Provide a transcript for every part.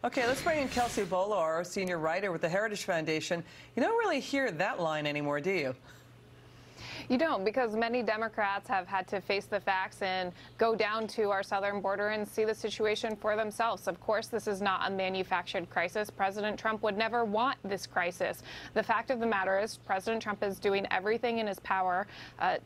Okay, let's bring in Kelsey Bolar, senior writer with the Heritage Foundation. You don't really hear that line anymore, do you? You don't, because many Democrats have had to face the facts and go down to our southern border and see the situation for themselves. Of course, this is not a manufactured crisis. President Trump would never want this crisis. The fact of the matter is President Trump is doing everything in his power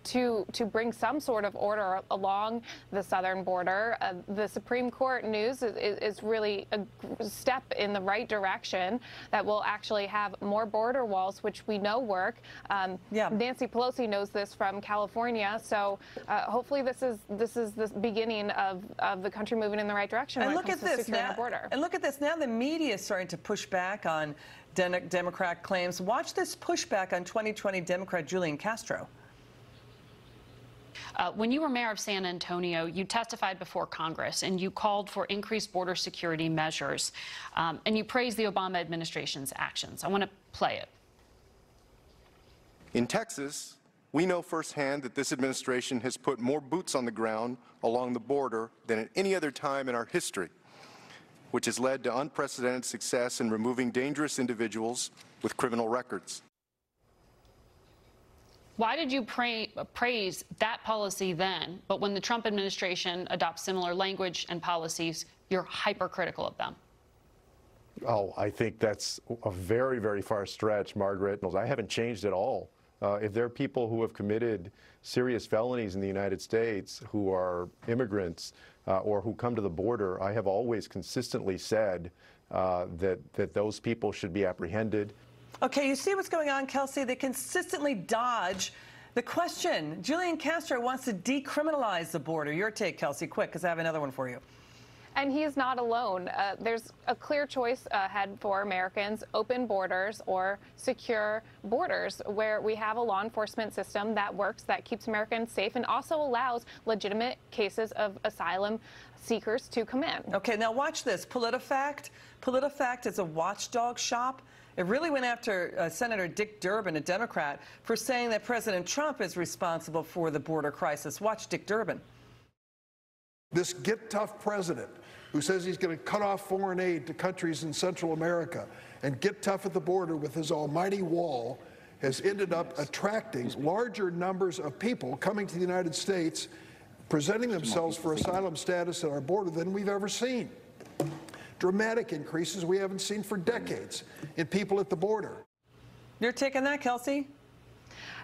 to bring some sort of order along the southern border. The Supreme Court news is really a step in the right direction that will actually have more border walls, which we know work. Nancy Pelosi knows this from California, so hopefully this is the beginning of the country moving in the right direction when it comes to securing our border. And look at this now. The media is starting to push back on Democrat claims. Watch this pushback on 2020 Democrat Julian Castro. When you were mayor of San Antonio, you testified before Congress and you called for increased border security measures, and you praised the Obama administration's actions. I want to play it. In Texas, we know firsthand that this administration has put more boots on the ground along the border than at any other time in our history, which has led to unprecedented success in removing dangerous individuals with criminal records. Why did you praise that policy then, but when the Trump administration adopts similar language and policies, you're hypercritical of them? Oh, I think that's a very, very far stretch, Margaret. I haven't changed at all. If there are people who have committed serious felonies in the United States who are immigrants or who come to the border, I have always consistently said that those people should be apprehended. Okay, you see what's going on, Kelsey? They consistently dodge the question. Julian Castro wants to decriminalize the border. Your take, Kelsey, quick, because I have another one for you. And he's not alone. There's a clear choice ahead for Americans: open borders or secure borders, where we have a law enforcement system that works, that keeps Americans safe, and also allows legitimate cases of asylum seekers to come in. Okay, now watch this. PolitiFact. PolitiFact is a watchdog shop. It really went after Senator Dick Durbin, a Democrat, for saying that President Trump is responsible for the border crisis. Watch Dick Durbin. This get-tough president who says he's going to cut off foreign aid to countries in Central America and get tough at the border with his almighty wall has ended up attracting larger numbers of people coming to the United States, presenting themselves for asylum status at our border than we've ever seen. Dramatic increases we haven't seen for decades in people at the border. You're taking that, Kelsey?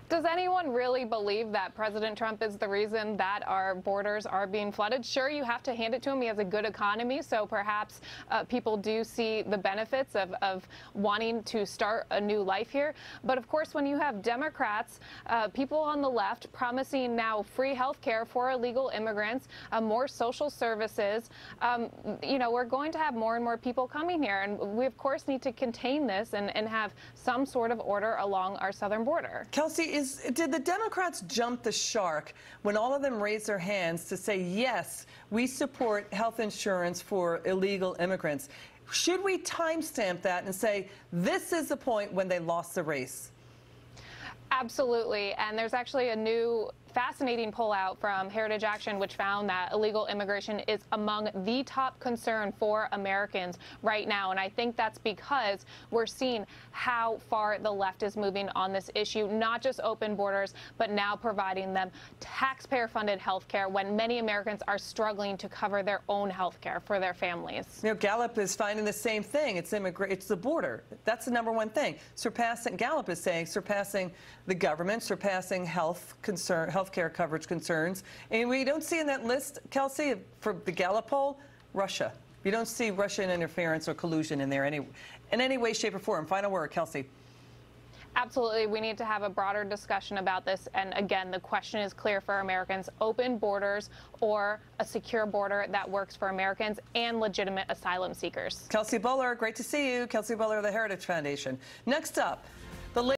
Does anyone really believe that President Trump is the reason that our borders are being flooded? Sure, you have to hand it to him. He has a good economy, so perhaps people do see the benefits of wanting to start a new life here. But of course, when you have Democrats, people on the left promising now free health care for illegal immigrants, more social services, we're going to have more and more people coming here. And we, of course, need to contain this and have some sort of order along our southern border. Kelsey, did the Democrats jump the shark when all of them raised their hands to say, yes, we support health insurance for illegal immigrants? Should we timestamp that and say, this is the point when they lost the race? Absolutely. And there's actually a new fascinating poll out from Heritage Action, which found that illegal immigration is among the top concern for Americans right now. And I think that's because we're seeing how far the left is moving on this issue, not just open borders, but now providing them taxpayer-funded health care when many Americans are struggling to cover their own health care for their families. You know, Gallup is finding the same thing. It's the border. That's the number one thing. Gallup is saying surpassing the government, surpassing healthcare coverage concerns. And we don't see in that list, Kelsey, for the Gallup poll, Russia. You don't see Russian interference or collusion in there in any way, shape, or form. Final word, Kelsey. Absolutely. We need to have a broader discussion about this. And again, the question is clear for Americans: open borders or a secure border that works for Americans and legitimate asylum seekers. Kelsey Bolar, great to see you. Kelsey Bolar of the Heritage Foundation. Next up,